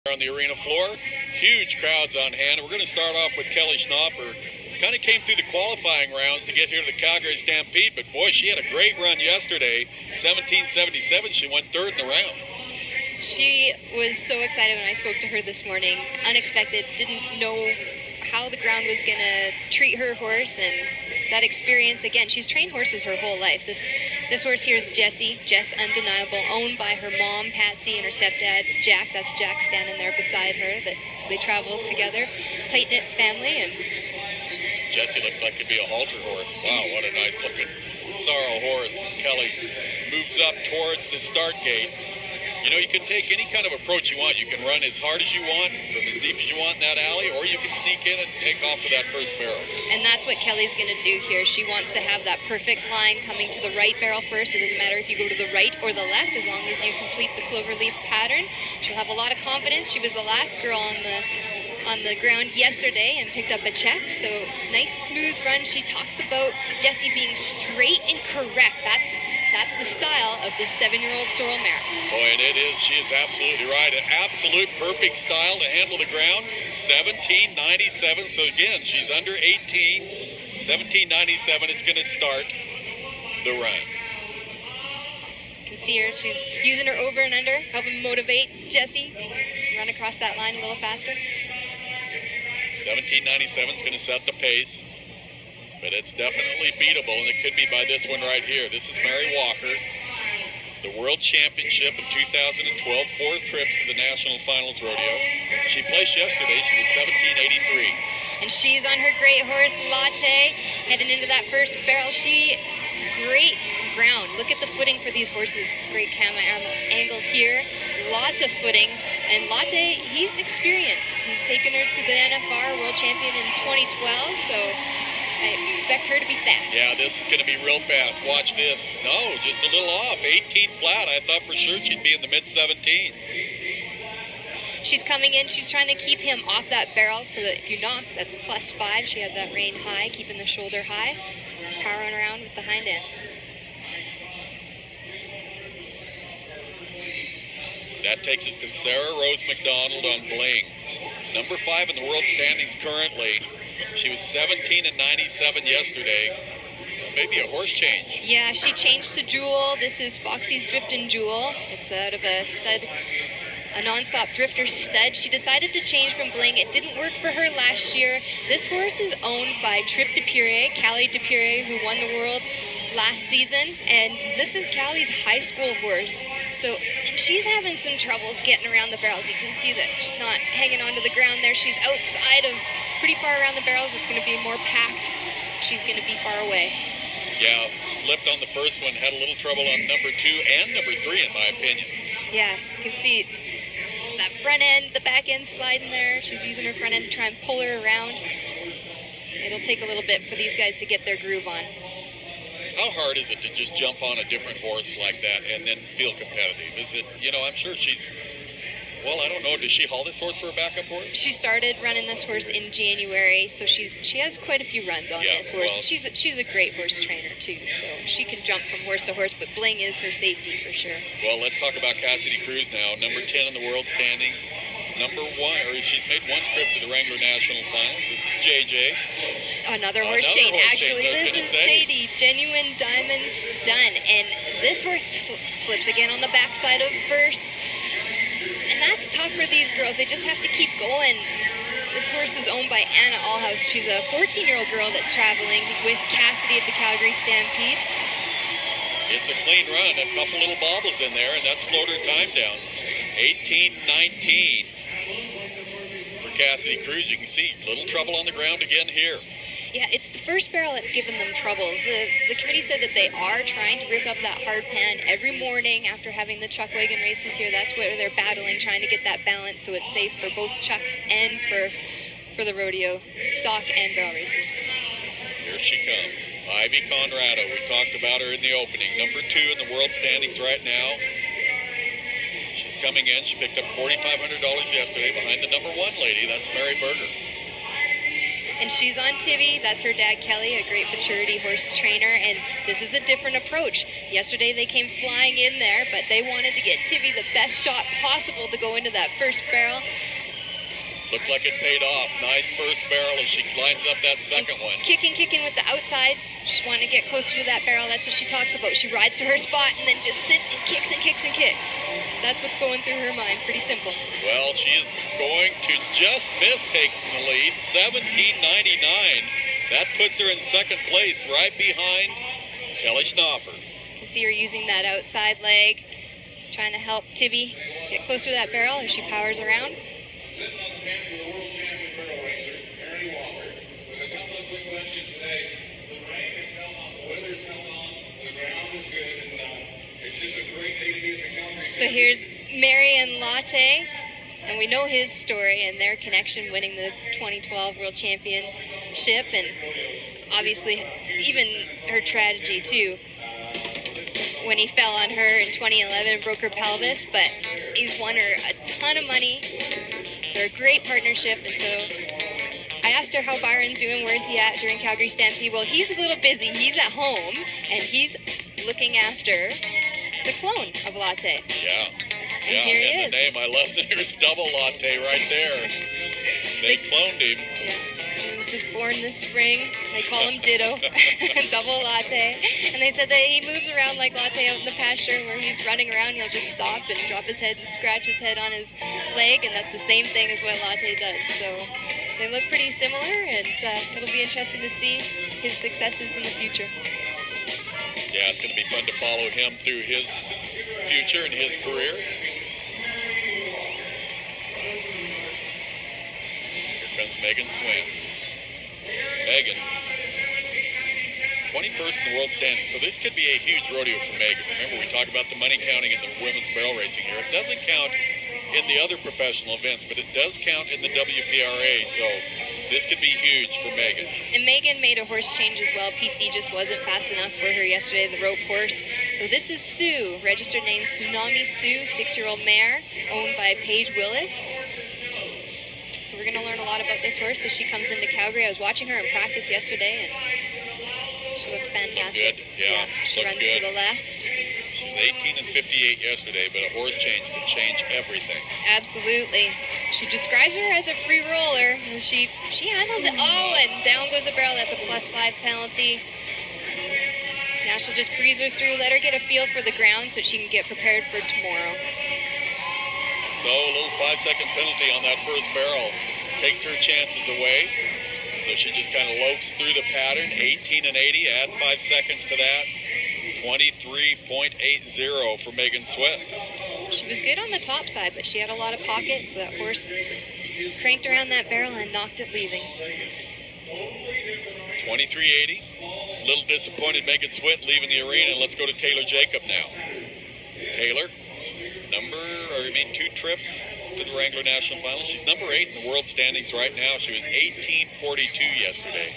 On the arena floor, huge crowds on hand. We're going to start off with Kelly Schnoffer. Kind of came through the qualifying rounds to get here to the Calgary Stampede, but boy, she had a great run yesterday. 17:77, she went third in the round. She was so excited when I spoke to her this morning. Unexpected, didn't know how the ground was going to treat her horse, and that experience, again, she's trained horses her whole life. This horse here is Jessie, Jess Undeniable, owned by her mom, Patsy, and her stepdad, Jack. That's Jack standing there beside her. So they traveled together, tight-knit family. And Jessie looks like it'd be a halter horse. Wow, what a nice-looking sorrel horse as Kelly moves up towards the start gate. You know, you can take any kind of approach you want. You can run as hard as you want, from as deep as you want in that alley, or you can sneak in and take off with that first barrel. And that's what Kelly's going to do here. She wants to have that perfect line coming to the right barrel first. It doesn't matter if you go to the right or the left, as long as you complete the cloverleaf pattern. She'll have a lot of confidence. She was the last girl on the ground yesterday and picked up a check. So nice smooth run. She talks about Jessie being straight and correct. That's the style of this 7-year-old sorrel mare. Boy, and it is. She is absolutely right. An absolute perfect style to handle the ground. 17:97. So again, she's under 18. 17:97 is going to start the run. You can see her. She's using her over and under, helping motivate Jessie run across that line a little faster. 17:97 is going to set the pace, but it's definitely beatable, and it could be by this one right here. This is Mary Walker, the World Championship in 2012, 4 trips to the National Finals Rodeo. She placed yesterday. She was 17:83. And she's on her great horse, Latte, heading into that first barrel. Great ground. Look at the footing for these horses. Great camera angle here. Lots of footing. And Latte, he's experienced. He's taken her to the NFR World Champion in 2012, so I expect her to be fast. Yeah, this is going to be real fast. Watch this. No, just a little off. 18 flat. I thought for sure she'd be in the mid-17s. She's coming in. She's trying to keep him off that barrel so that if you knock, that's +5. She had that rein high, keeping the shoulder high, powering around with the hind end. That takes us to Sarah Rose McDonald on Bling. Number 5 in the world standings currently. She was 17:97 yesterday. Maybe a horse change. Yeah, she changed to Jewel. This is Foxy's Driftin' Jewel. It's out of a stud, a non-stop drifter stud. She decided to change from Bling. It didn't work for her last year. This horse is owned by Trip Depure, Callie Depure, who won the world last season, and this is Callie's high school horse. So she's having some troubles getting around the barrels. You can see that she's not hanging onto the ground there. She's outside of pretty far around the barrels. It's going to be more packed. She's going to be far away. Yeah, slipped on the first one, had a little trouble on number 2 and number 3 in my opinion. Yeah, you can see that front end, the back end sliding there. She's using her front end to try and pull her around. It'll take a little bit for these guys to get their groove on. How hard is it to just jump on a different horse like that and then feel competitive? Is it, I'm sure she's, well, I don't know. Does she haul this horse for a backup horse? She started running this horse in January, so she has quite a few runs on this horse. Well, she's a great horse trainer too, so she can jump from horse to horse, but Bling is her safety for sure. Well, let's talk about Cassidy Cruz now. Number 10 in the world standings. She's made 1 trip to the Wrangler National Finals. This is JJ. Another horse chain. Actually, this is JD, Genuine Diamond Done. And this horse slips again on the backside of first. And that's tough for these girls. They just have to keep going. This horse is owned by Anna Allhouse. She's a 14-year-old girl that's traveling with Cassidy at the Calgary Stampede. It's a clean run. A couple little bobbles in there, and that slowed her time down. 18:19 for Cassidy Cruz. You can see little trouble on the ground again here. Yeah, it's the first barrel that's given them troubles. The committee said that they are trying to rip up that hard pan every morning after having the chuck wagon races here. That's where they're battling, trying to get that balance so it's safe for both chucks and for the rodeo, stock and barrel racers. Here she comes. Ivy Conrado. We talked about her in the opening. Number 2 in the world standings right now. She's coming in. She picked up $4,500 yesterday behind the number 1 lady. That's Mary Berger. And she's on Tibby. That's her dad, Kelly, a great maturity horse trainer. And this is a different approach. Yesterday they came flying in there, but they wanted to get Tibby the best shot possible to go into that first barrel. Looked like it paid off. Nice first barrel as she lines up that second one. Kicking with the outside. She's wanting to get closer to that barrel. That's what she talks about. She rides to her spot and then just sits and kicks and kicks and kicks. That's what's going through her mind. Pretty simple. Well, she is going to just miss taking the lead. 17.99. That puts her in second place, right behind Kelly Schnaufer. You can see her using that outside leg, trying to help Tibby get closer to that barrel as she powers around. Sitting on the bench for the world champion barrel racer, Ernie Walker, with a couple of quick questions today. The rain is held on, the weather is held on, the ground is good, and it's just a great day to be at the Calgary. So here's Marion Latte, and we know his story and their connection winning the 2012 World Championship, and obviously even her tragedy too, when he fell on her in 2011 and broke her pelvis, but he's won her a ton of money. They're a great partnership, and so I asked her how Byron's doing, where's he at during Calgary Stampede. Well, he's a little busy. He's at home, and he's looking after the clone of Latte. Yeah. And here he is. The name, I love that. There's double Latte right there. They cloned him. Yeah. He was just born this spring. They call him Ditto, double Latte. And they said that he moves around like Latte out in the pasture, where he's running around. He'll just stop and drop his head and scratch his head on his leg, and that's the same thing as what Latte does. So they look pretty similar, and it'll be interesting to see his successes in the future. Yeah, it's going to be fun to follow him through his future and his career. Here comes Megan Swim. Megan, 21st in the world standing. So this could be a huge rodeo for Megan. Remember, we talked about the money counting in the women's barrel racing here. It doesn't count in the other professional events, but it does count in the WPRA. So this could be huge for Megan. And Megan made a horse change as well. PC just wasn't fast enough for her yesterday, the rope horse. So this is Sue, registered name Tsunami Sue, 6-year-old mare, owned by Paige Willis. So we're going to learn a lot about this horse as she comes into Calgary. I was watching her in practice yesterday, and she looked fantastic. Looked good. Yeah, she runs good. to the left. She was 18 and 58 yesterday, but a horse change could change everything. Absolutely. She describes her as a free roller. And she handles it. Oh, and down goes the barrel. That's a +5 penalty. Now she'll just breeze her through, let her get a feel for the ground so she can get prepared for tomorrow. So a little 5-second penalty on that first barrel takes her chances away. So she just kind of lopes through the pattern. 18 and 80, add 5 seconds to that. 23.80 for Megan Swift. She was good on the top side, but she had a lot of pocket, so that horse cranked around that barrel and knocked it leaving. 23.80. A little disappointed Megan Swift leaving the arena. Let's go to Taylor Jacob now. Taylor, 2 trips to the Wrangler National Finals. She's number 8 in the world standings right now. She was 18.42 yesterday.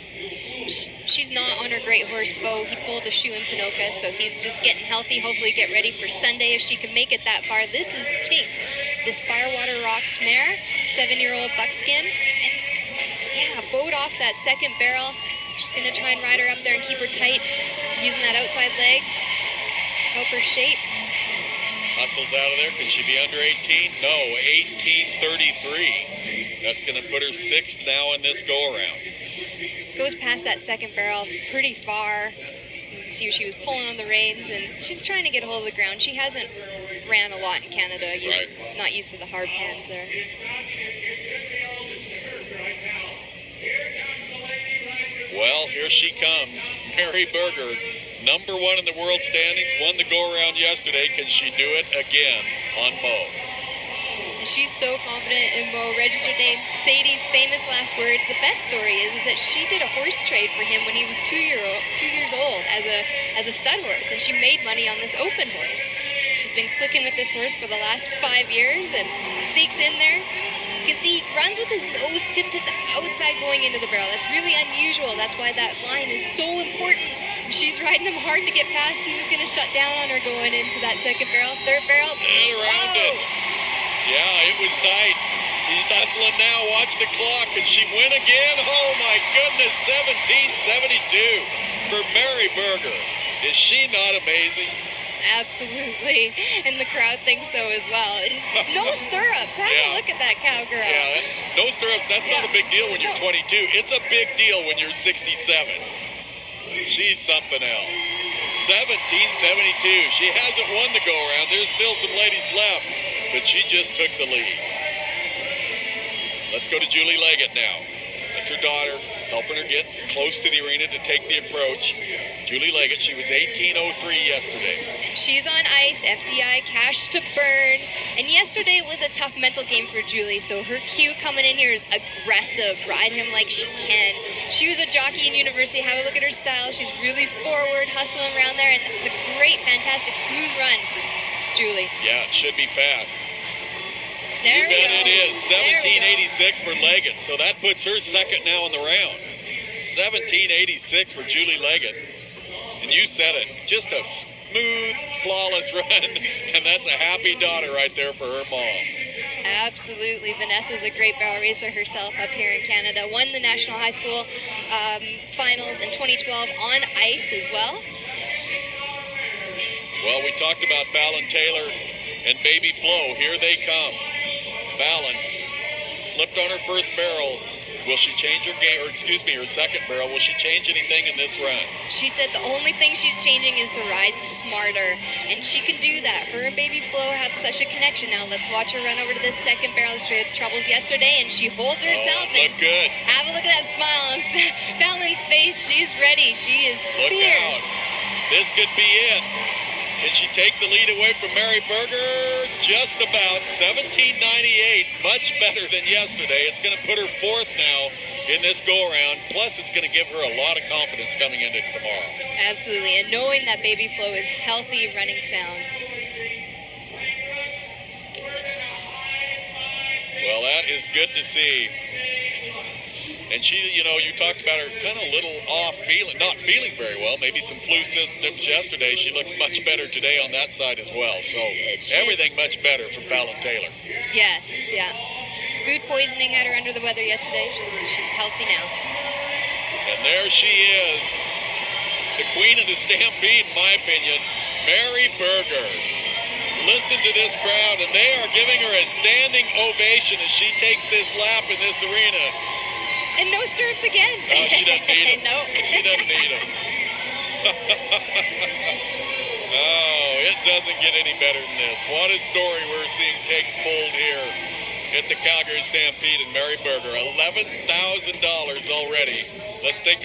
She's not on her great horse, Bo. He pulled a shoe in Pinoca, so he's just getting healthy. Hopefully get ready for Sunday if she can make it that far. This is Tink, this Firewater Rocks mare, 7-year-old buckskin. And yeah, bowed off that second barrel. She's going to try and ride her up there and keep her tight, using that outside leg. Help her shape. Hustles out of there. Can she be under 18? No, 18.33. That's going to put her 6th now in this go-around. Goes past that second barrel pretty far. You can see she was pulling on the reins, and she's trying to get a hold of the ground. She hasn't ran a lot in Canada. Right. Not used to the hard pans there. Well, here she comes. Mary Berger, number 1 in the world standings, won the go-around yesterday. Can she do it again on Mo? She's so confident in Mo. Registered name Sadie's famous last words. The best story is that she did a horse trade for him when he was 2 years old as a stud horse, and she made money on this open horse. She's been clicking with this horse for the last 5 years and sneaks in there. You can see he runs with his nose tipped at the outside going into the barrel. That's really unusual. That's why that line is so important. She's riding him hard to get past. He was going to shut down on her going into that second barrel. Third barrel. And around it. Yeah, it was tight. He's hustling now. Watch the clock. Can she win again? Oh, my goodness. 17:72 for Mary Berger. Is she not amazing? Absolutely. And the crowd thinks so as well. No stirrups. Have a look at that cowgirl. Yeah, no stirrups. That's not a big deal when you're 22. It's a big deal when you're 67. She's something else. 17:72. She hasn't won the go-around. There's still some ladies left, but she just took the lead. Let's go to Julie Leggett now. That's her daughter, helping her get close to the arena to take the approach. Julie Leggett, she was 18:03 yesterday. And she's on ice, FDI, cash to burn. And yesterday was a tough mental game for Julie, so her cue coming in here is aggressive. Ride him like she can. She was a jockey in university. Have a look at her style. She's really forward, hustling around there, and it's a great, fantastic, smooth run for Julie. Yeah, it should be fast. There we You bet go. it is. There we go. 17:86 for Leggett, so that puts her second now in the round. 17:86 for Julie Leggett. And you said it, just a smooth, flawless run, and that's a happy daughter right there for her mom. Absolutely. Vanessa's a great barrel racer herself up here in Canada. Won the National High School finals in 2012 on ice as well. Well, we talked about Fallon Taylor and Baby Flo. Here they come. Fallon slipped on her first barrel. Will she change her game, or excuse me, her second barrel? Will she change anything in this run? She said the only thing she's changing is to ride smarter, and she can do that. Her and Baby Flo have such a connection now. Let's watch her run over to this second barrel. She had troubles yesterday, and she holds herself. Oh, look good. Have a look at that smile on Fallon's face. She's ready. She is Look fierce. out. This could be it. Can she take the lead away from Mary Berger? Just about. 17:98. Much better than yesterday. It's going to put her fourth now in this go-around. Plus, it's going to give her a lot of confidence coming into tomorrow. Absolutely. And knowing that Baby Flo is healthy, running sound. Well, that is good to see. And she, you know, you talked about her kind of little off feeling, not feeling very well, maybe some flu symptoms yesterday. She looks much better today on that side as well. So everything much better for Fallon Taylor. Yes, yeah. Food poisoning had her under the weather yesterday. She's healthy now. And there she is, the queen of the Stampede, in my opinion, Mary Berger. Listen to this crowd, and they are giving her a standing ovation as she takes this lap in this arena. And no stirrups again. Oh, she doesn't need them. Nope. She doesn't need them. Oh, it doesn't get any better than this. What a story we're seeing take fold here at the Calgary Stampede and Mary Berger. $11,000 already. Let's take